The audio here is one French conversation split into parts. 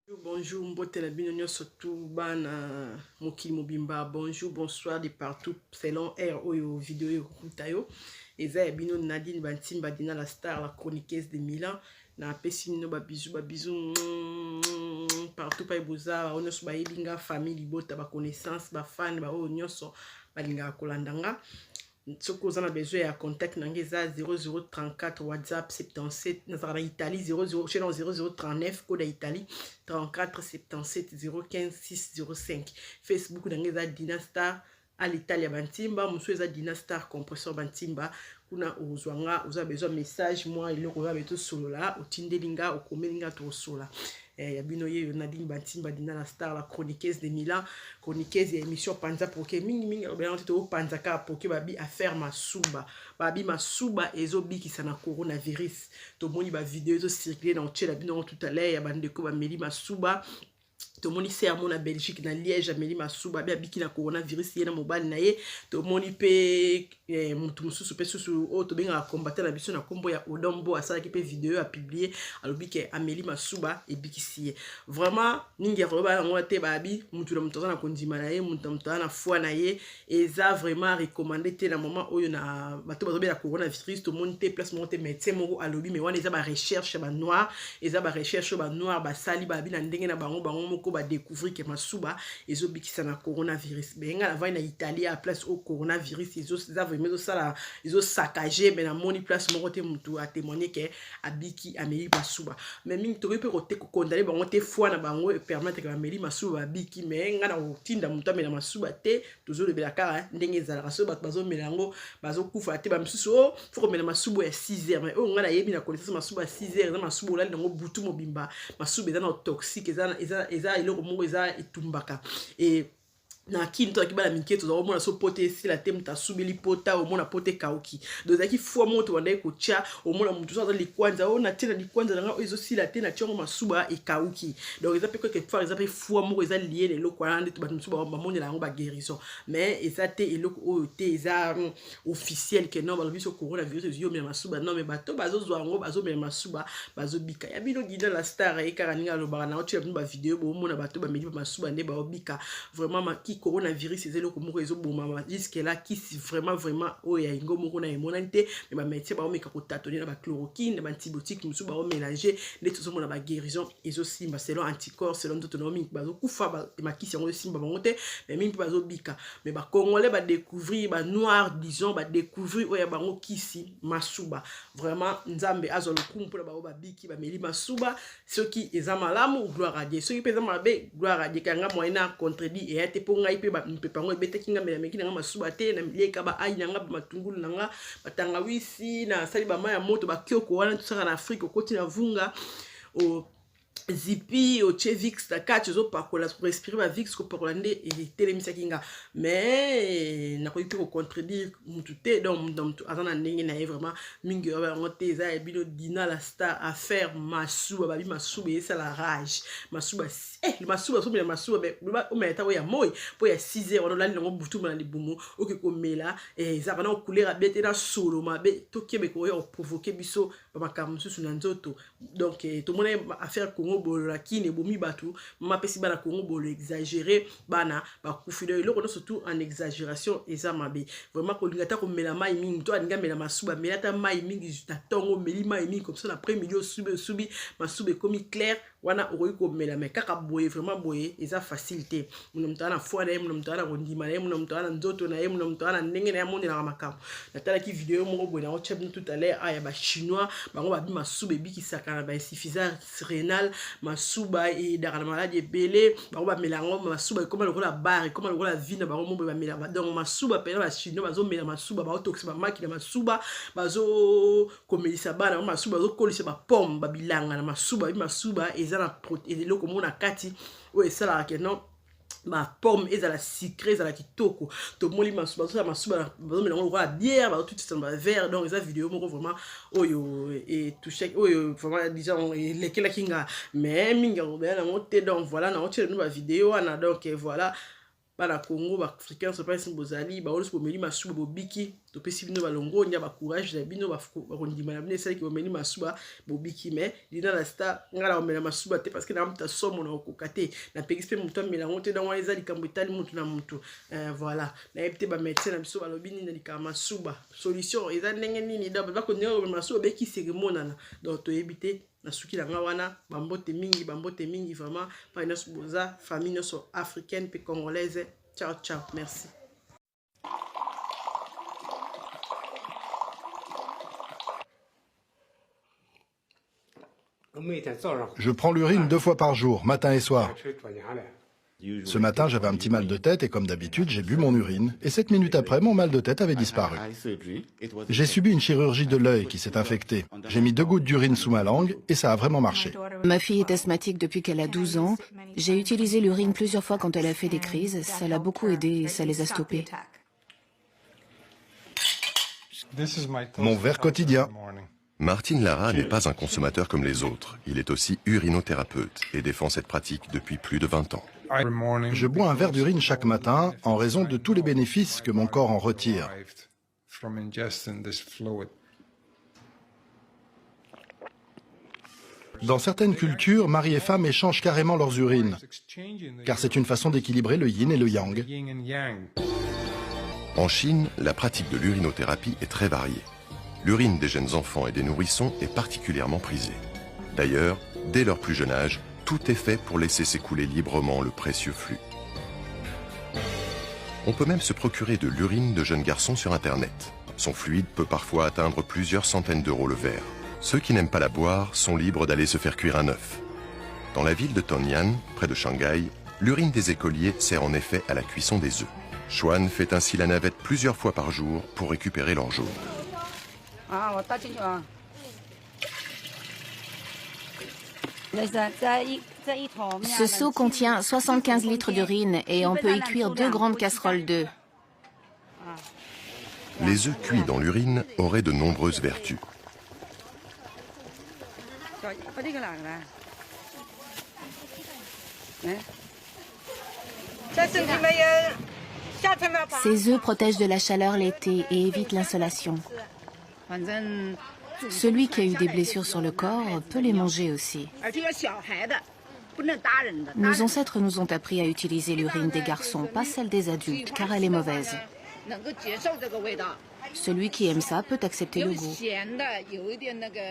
Bonjour, mbotela bino surtout bana mokili mobimba. Bonjour, bonsoir de partout selon air oyo vidéo yo kutayo. Eza ya bino Nadine Bantimba Dina la star, la chroniqueuse de Milan. Na pesi mino ba bisous partout pa eboza on nyonso ba yebinga famille libota ba connaissance ba fan ba oyo nyonso balinga kolandanga. Soko on a besoin à contact nangeza 0034 WhatsApp 77 nazara Italie 00 chez 0039 code Italie 34 77 015 605 Facebook nangeza Dinastar à l'Italie Bantimba Moussouza Dinastar compresseur Bantimba kuna ozwanga oza besoin message moi il ko beto solo là otindelinga okomelinga to sola ya bino ye Nadine Bantimba Dina la star, la chroniqueuse de Milan, chroniqueuse et émission Panza pour que mingi to Panza ka pour que babi affaire masuba babi masuba ezobi ki sana coronavirus to moni ba vidéo zo circuler dans tchela bino tout à l'heure ya bande ko ba meli masuba to moni sermon na Belgique na Liège ameli masuba bia biki na coronavirus yena mobali na ye to moni pe mutu mususu pe susu o to benga combattre na biso na kombo ya Odombo asala ki pe vidéo a publier alobi ke ameli masuba e bikisi vraiment ningi roba ngo te babi mutu na mutu na kondima na ye mutu na foi na ye eza vraiment recommandé te na moment oyo na bato bazo be la coronavirus to moni te place monte médecin moko alobi mais wana eza ba recherche ba noir eza ba recherche ba noir ba sali babi na ndenge na bango moko ba découvrir que masuba ezo bikisa na coronavirus benga la va na Italie à place au coronavirus ezo ça vraiment ça la ezo saccagé mais na moni place moko te mutu a témoigner que abiki ameli masuba mais mingi to pe kote ko condamner bango te foi na bango et permettre que ameli masuba abiki mais nga na otinda mutu amela masuba te tozo le bela kara ndenge ezala so bato bazo melango bazo kufa te ba misusu o faut mela masuba ya 6h mais o nga na yebi na connaissance masuba 6h na masuba olali nango butu mobimba masuba eza na toxique eza iloko moko eza etumbaka et na kini to akibala minketo zo mona so pote si la temu ta subili pota o mona pote kauki donc aki fo moto wanda ko tia o mona mutu so li kwanza o na tina li kwanza nga ezo si la tena tiongo masuba e kauki donc eza pe ko quelque fois eza pe fo moko eza lié le loko ande to ba musuba ba mona la ngo ba guérison mais eza te eloko o te eza officiel que non ba biso coronavirus yo me masuba non mais bato bazo zo ngo bazo me masuba bazo bika ya bino Dina la star e karaninga lo ba na o tia ba vidéo bo mona bato ba medi masuba ne ba obika vraiment ma coronavirus ezelo ko moko ezoboma jusque là qui vraiment oya ingo moko na emonante mais ba médecin ba omeka ko tâtonner na ba chloroquine ba antibiotiques musu ba mélanger les tout na ba guérison ezo simba selon anticorps selon autonomie ba zo kufa ba makisi yango simba bango te mais mingi ba zo bika mais ba congolais ba découvrir ba noir disons ba découvrir oya bango kisi masuba vraiment nzambe azolo kumpo ba ba biki ba meli masuba ceux qui ezama malamu gloire à Dieu ceux qui pesa mabe gloire à Dieu kanga moyena contredit et ate ponga ipe ba mpepango ebete kinga mela meki nanga masuba te na milieka ba ai nanga ba matungulu nanga batanga wisi na sali ba maya moto ba kyoko wana tusaka na Afrique okoti na vunga o zipi o chevix ta kacho zo pakola pour respirer ba vix ko pakola nde et telemisa kinga mais na ko ipe ko contredire mutu te donc mutu azana ndenge na vraiment mingi ba ngote za e bino Dina la star à faire masuba babi masuba et ça la rage masuba le masuba so bien masuba o meta ya moy po ya 6h on la ngo butu na libumu o ke ko mela et za bana couleur bete na solo mabe to kebe ko yo provoquer biso ba makamsu na nzoto donc tout le monde affaire Congo bolo lakini bomi batu mama pesi bana Congo bolo exagérer bana ba kufide le ko surtout en exagération eza mabe vraiment ko lingata ko mela mai mingi to aninga mela masuba mela ta mai mingi ta tongo meli mai mingi comme ça après milieu subi masuba comme clair wana oroyi ko mela mais kaka boye vraiment boye eza facilité muna mtana foi na muna mtana rondima na muna mtana nzoto na muna mtana ndenge na monde na makambo natala ki vidéo moko boye na chef tout à l'heure aya ba chinois bango ba bi masuba biki sakana ba insuffisance rénale masuba et dans la maladie belé bango ba melango masuba comme le la barre comme le la vie na bango mo ba mela donc masuba pena ba chinois bazo mela masuba ba toxi ba makina masuba bazo komelisa bana masuba bazo kolisa ba pomme ba bilanga na masuba bi masuba eza na protéine loko mona kati o esala ke non ma pomme ezala sucré ezala kitoko to moli masuba so masuba bazo mela ngo la bière ba tout ça ba verre donc eza vidéo moko vraiment oyo et touché oyo vraiment disons lekela kinga mais minga robela na ngote donc voilà na ngote no ba vidéo ana donc voilà bana Congo ba africain so pas bozali ba olosi bomeli masuba bobiki to pesi bino balongo nya ba courage na bino ba kondima na bino sala ki bomeli masuba bobiki mais Dina la Star ngala omela masuba te parce que na mta somo na okokate na pekispe mutu amela ngote na wana ezali kambo etali mutu na mutu voilà na epte ba médecin na biso balobi nini na likama masuba solution eza ndenge nini da ba ko ndenge masuba beki seremonana donc to ebite na suki na nga wana bambote mingi vraiment pa ina boza famille so africaine pe congolaise. Ciao ciao, merci. Je prends l'urine 2 fois par jour, matin et soir. Ce matin, j'avais un petit mal de tête et comme d'habitude, j'ai bu mon urine. Et 7 minutes après, mon mal de tête avait disparu. J'ai subi une chirurgie de l'œil qui s'est infectée. J'ai mis 2 gouttes d'urine sous ma langue et ça a vraiment marché. Ma fille est asthmatique depuis qu'elle a 12 ans. J'ai utilisé l'urine plusieurs fois quand elle a fait des crises. Ça l'a beaucoup aidée et ça les a stoppées. Mon verre quotidien. Martin Lara n'est pas un consommateur comme les autres. Il est aussi urinothérapeute et défend cette pratique depuis plus de 20 ans. Je bois un verre d'urine chaque matin en raison de tous les bénéfices que mon corps en retire. Dans certaines cultures, mari et femme échangent carrément leurs urines, car c'est une façon d'équilibrer le yin et le yang. En Chine, la pratique de l'urinothérapie est très variée. L'urine des jeunes enfants et des nourrissons est particulièrement prisée. D'ailleurs, dès leur plus jeune âge, tout est fait pour laisser s'écouler librement le précieux flux. On peut même se procurer de l'urine de jeunes garçons sur Internet. Son fluide peut parfois atteindre plusieurs centaines d'euros le verre. Ceux qui n'aiment pas la boire sont libres d'aller se faire cuire un œuf. Dans la ville de Tongyan, près de Shanghai, l'urine des écoliers sert en effet à la cuisson des œufs. Xuan fait ainsi la navette plusieurs fois par jour pour récupérer leur jaune. Ce seau contient 75 litres d'urine et on peut y cuire 2 grandes casseroles d'œufs. Les œufs cuits dans l'urine auraient de nombreuses vertus. Ces œufs protègent de la chaleur l'été et évitent l'insolation. Celui qui a eu des blessures sur le corps peut les manger aussi. Nos ancêtres nous ont appris à utiliser l'urine des garçons, pas celle des adultes, car elle est mauvaise. Celui qui aime ça peut accepter le goût.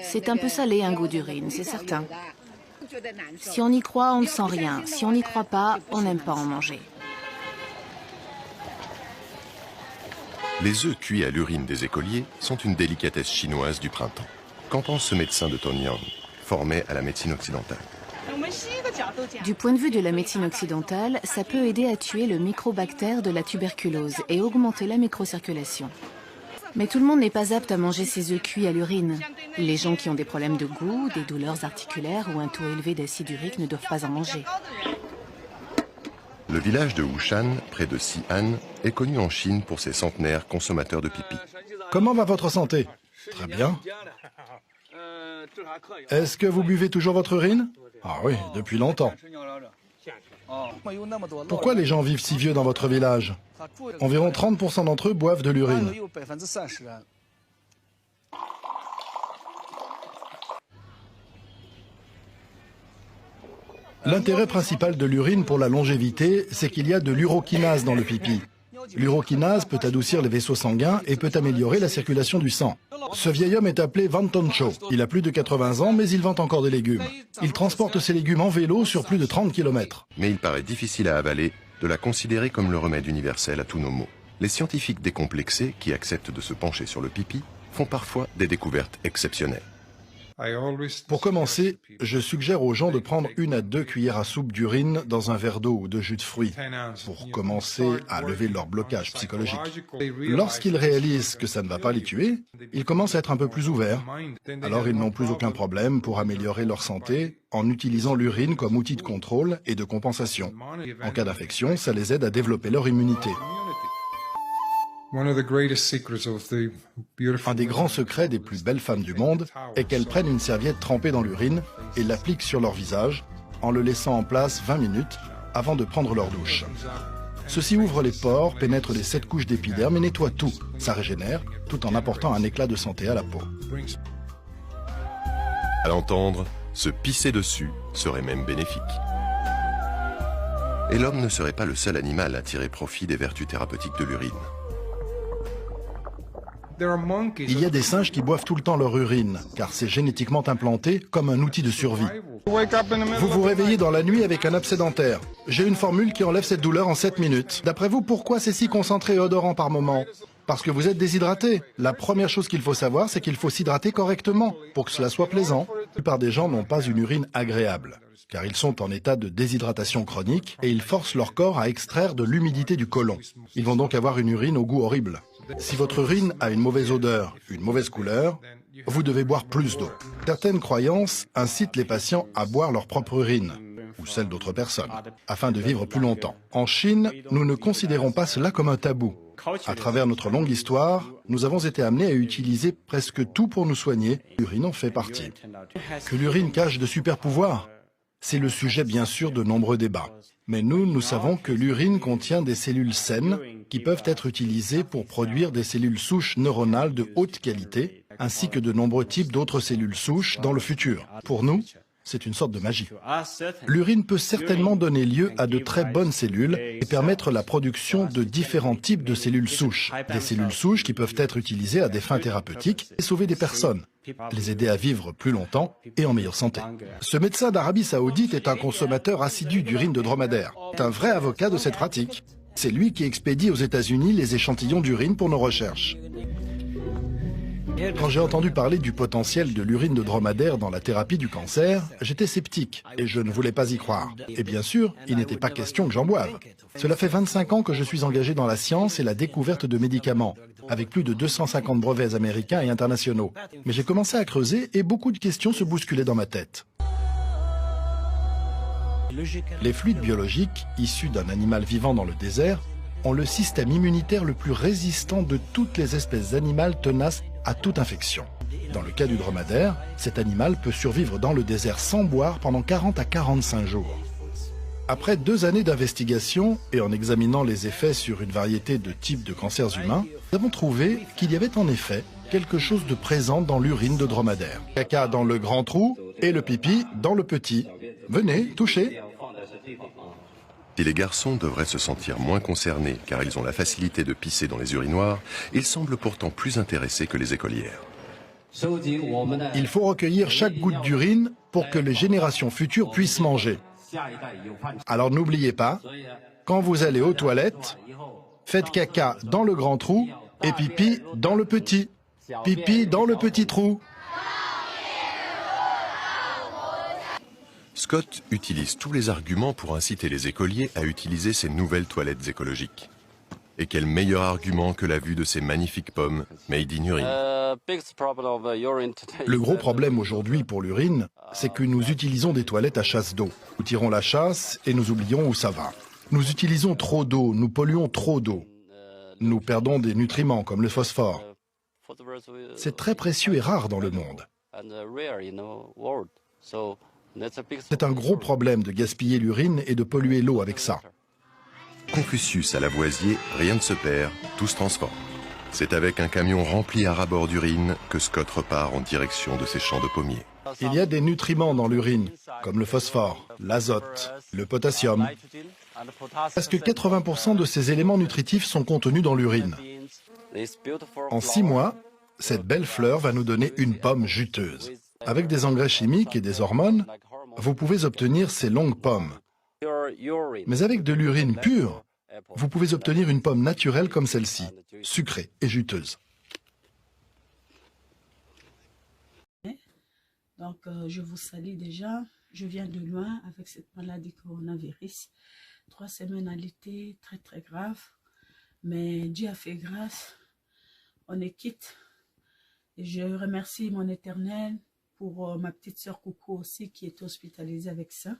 C'est un peu salé, un goût d'urine, c'est certain. Si on y croit, on ne sent rien. Si on n'y croit pas, on n'aime pas en manger. Les œufs cuits à l'urine des écoliers sont une délicatesse chinoise du printemps. Qu'en pense ce médecin de Tongyan, formé à la médecine occidentale? Du point de vue de la médecine occidentale, ça peut aider à tuer le microbactère de la tuberculose et augmenter la microcirculation. Mais tout le monde n'est pas apte à manger ces œufs cuits à l'urine. Les gens qui ont des problèmes de goût, des douleurs articulaires ou un taux élevé d'acide urique ne doivent pas en manger. Le village de Wushan, près de Xi'an, est connu en Chine pour ses centenaires consommateurs de pipi. Comment va votre santé? Très bien. Est-ce que vous buvez toujours votre urine? Ah oui, depuis longtemps. Pourquoi les gens vivent si vieux dans votre village? Environ 30% d'entre eux boivent de l'urine. L'intérêt principal de l'urine pour la longévité, c'est qu'il y a de l'urokinase dans le pipi. L'urokinase peut adoucir les vaisseaux sanguins et peut améliorer la circulation du sang. Ce vieil homme est appelé Van Toncho. Il a plus de 80 ans, mais il vend encore des légumes. Il transporte ses légumes en vélo sur plus de 30 km. Mais il paraît difficile à avaler de la considérer comme le remède universel à tous nos maux. Les scientifiques décomplexés qui acceptent de se pencher sur le pipi font parfois des découvertes exceptionnelles. Pour commencer, je suggère aux gens de prendre 1 à 2 cuillères à soupe d'urine dans un verre d'eau ou de jus de fruits pour commencer à lever leur blocage psychologique. Lorsqu'ils réalisent que ça ne va pas les tuer, ils commencent à être un peu plus ouverts. Alors ils n'ont plus aucun problème pour améliorer leur santé en utilisant l'urine comme outil de contrôle et de compensation. En cas d'infection, ça les aide à développer leur immunité. Un des grands secrets des plus belles femmes du monde est qu'elles prennent une serviette trempée dans l'urine et l'appliquent sur leur visage en le laissant en place 20 minutes avant de prendre leur douche. Ceci ouvre les pores, pénètre les 7 couches d'épiderme et nettoie tout. Ça régénère, tout en apportant un éclat de santé à la peau. À l'entendre, se pisser dessus serait même bénéfique. Et l'homme ne serait pas le seul animal à tirer profit des vertus thérapeutiques de l'urine. Il y a des singes qui boivent tout le temps leur urine, car c'est génétiquement implanté comme un outil de survie. Vous vous réveillez dans la nuit avec un abcès dentaire. J'ai une formule qui enlève cette douleur en 7 minutes. D'après vous, pourquoi c'est si concentré et odorant par moment? Parce que vous êtes déshydraté. La première chose qu'il faut savoir, c'est qu'il faut s'hydrater correctement pour que cela soit plaisant. La plupart des gens n'ont pas une urine agréable, car ils sont en état de déshydratation chronique et ils forcent leur corps à extraire de l'humidité du côlon. Ils vont donc avoir une urine au goût horrible. Si votre urine a une mauvaise odeur, une mauvaise couleur, vous devez boire plus d'eau. Certaines croyances incitent les patients à boire leur propre urine, ou celle d'autres personnes, afin de vivre plus longtemps. En Chine, nous ne considérons pas cela comme un tabou. À travers notre longue histoire, nous avons été amenés à utiliser presque tout pour nous soigner. L'urine en fait partie. Que l'urine cache de super pouvoirs? C'est le sujet bien sûr de nombreux débats. Mais nous savons que l'urine contient des cellules saines qui peuvent être utilisées pour produire des cellules souches neuronales de haute qualité, ainsi que de nombreux types d'autres cellules souches dans le futur. Pour nous, c'est une sorte de magie. L'urine peut certainement donner lieu à de très bonnes cellules et permettre la production de différents types de cellules souches. Des cellules souches qui peuvent être utilisées à des fins thérapeutiques et sauver des personnes, les aider à vivre plus longtemps et en meilleure santé. Ce médecin d'Arabie Saoudite est un consommateur assidu d'urine de dromadaire. C'est un vrai avocat de cette pratique. C'est lui qui expédie aux États-Unis les échantillons d'urine pour nos recherches. Quand j'ai entendu parler du potentiel de l'urine de dromadaire dans la thérapie du cancer, j'étais sceptique et je ne voulais pas y croire. Et bien sûr, il n'était pas question que j'en boive. Cela fait 25 ans que je suis engagé dans la science et la découverte de médicaments, avec plus de 250 brevets américains et internationaux. Mais j'ai commencé à creuser et beaucoup de questions se bousculaient dans ma tête. Les fluides biologiques, issus d'un animal vivant dans le désert, ont le système immunitaire le plus résistant de toutes les espèces animales tenaces à toute infection. Dans le cas du dromadaire, cet animal peut survivre dans le désert sans boire pendant 40 à 45 jours. Après 2 années d'investigation et en examinant les effets sur une variété de types de cancers humains, nous avons trouvé qu'il y avait en effet quelque chose de présent dans l'urine de dromadaire. Caca dans le grand trou et le pipi dans le petit. Venez, touchez. Si les garçons devraient se sentir moins concernés car ils ont la facilité de pisser dans les urinoirs, ils semblent pourtant plus intéressés que les écolières. Il faut recueillir chaque goutte d'urine pour que les générations futures puissent manger. Alors n'oubliez pas, quand vous allez aux toilettes, faites caca dans le grand trou et pipi dans le petit. Pipi dans le petit trou. Scott utilise tous les arguments pour inciter les écoliers à utiliser ces nouvelles toilettes écologiques. Et quel meilleur argument que la vue de ces magnifiques pommes made in urine. Le gros problème aujourd'hui pour l'urine, c'est que nous utilisons des toilettes à chasse d'eau. Nous tirons la chasse et nous oublions où ça va. Nous utilisons trop d'eau, nous polluons trop d'eau. Nous perdons des nutriments comme le phosphore. C'est très précieux et rare dans le monde. C'est un gros problème de gaspiller l'urine et de polluer l'eau avec ça. Confucius à Lavoisier, rien ne se perd, tout se transforme. C'est avec un camion rempli à ras-bord d'urine que Scott repart en direction de ses champs de pommiers. Il y a des nutriments dans l'urine, comme le phosphore, l'azote, le potassium. Presque 80% de ces éléments nutritifs sont contenus dans l'urine. En 6 mois, cette belle fleur va nous donner une pomme juteuse. Avec des engrais chimiques et des hormones, vous pouvez obtenir ces longues pommes. Mais avec de l'urine pure, vous pouvez obtenir une pomme naturelle comme celle-ci, sucrée et juteuse. Donc, je vous salue déjà. Je viens de loin avec cette maladie coronavirus. 3 semaines à l'été, très très grave. Mais Dieu a fait grâce. On est quitte. Et je remercie mon Éternel pour ma petite sœur Coucou aussi qui est hospitalisée avec ça,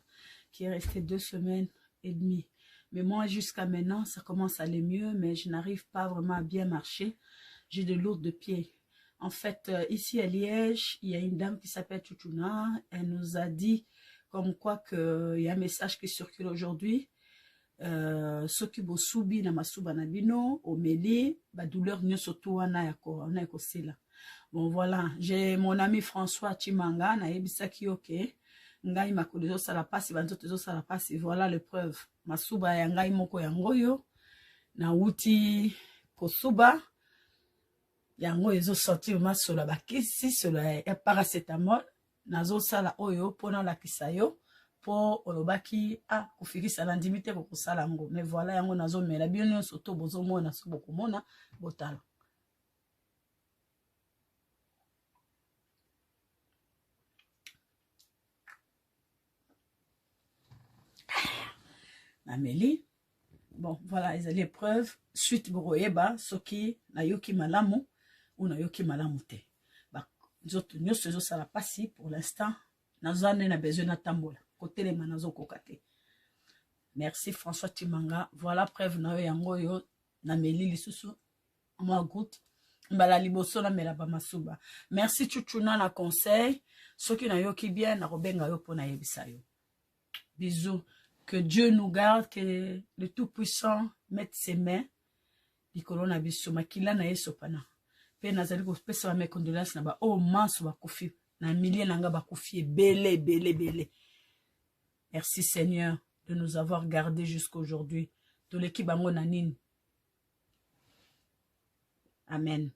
qui est restée 2 semaines et demie. Mais moi, jusqu'à maintenant, ça commence à aller mieux, mais je n'arrive pas vraiment à bien marcher. J'ai de lourdes pieds. En fait, ici à Liège, il y a une dame qui s'appelle Toutouna. Elle nous a dit comme quoi qu'il y a un message qui circule aujourd'hui soki bosubi na masuba na bino omeli ba douleur nyonso to wana ya kosila. Bon voilà, j'ai mon ami François Chimanga na yebisaki yo ke ngai makolo ezosala pasi banzoto ezosala pasi. Voilà le preuve, masuba ya ngai moko yango yo na wuti kosuba yango ezosorti masolo ya bakisi, solo ya paracetamol nazosala oyo mpona olakisa yo po olobaki kofikisa na ndimi te kokosala yango. Mais voilà yango nazomela bino nyonso to bozomona so bokomona botala. Nameli. Bon, voilà, ils ont l'épreuve. Suite, boroyeba, soki, na yoki malamu, ou na yoki malamu te. Bah, nous sommes ça la passi pour l'instant. Nazane na besoin d'atambola. Côté les manazo kokate. Merci François Timanga. Voilà, preuve na yango yo, nameli lisusu. Moi, goutte. Mbala liboso na mela ba masuba. Merci Chuchuna na conseil. Soki na yoki bien, na robenga yo po na yebisa yo. Bisous. Que Dieu nous garde, que le Tout-Puissant mette ses mains. Likolo na biso makila na yeso pana. Pe nazali ko pesa ba condoléances na ba o manso ba kufi na milliers nanga ba kufi belé. Merci Seigneur de nous avoir gardés jusqu'aujourd'hui. To l'équipe bango na nini. Amen.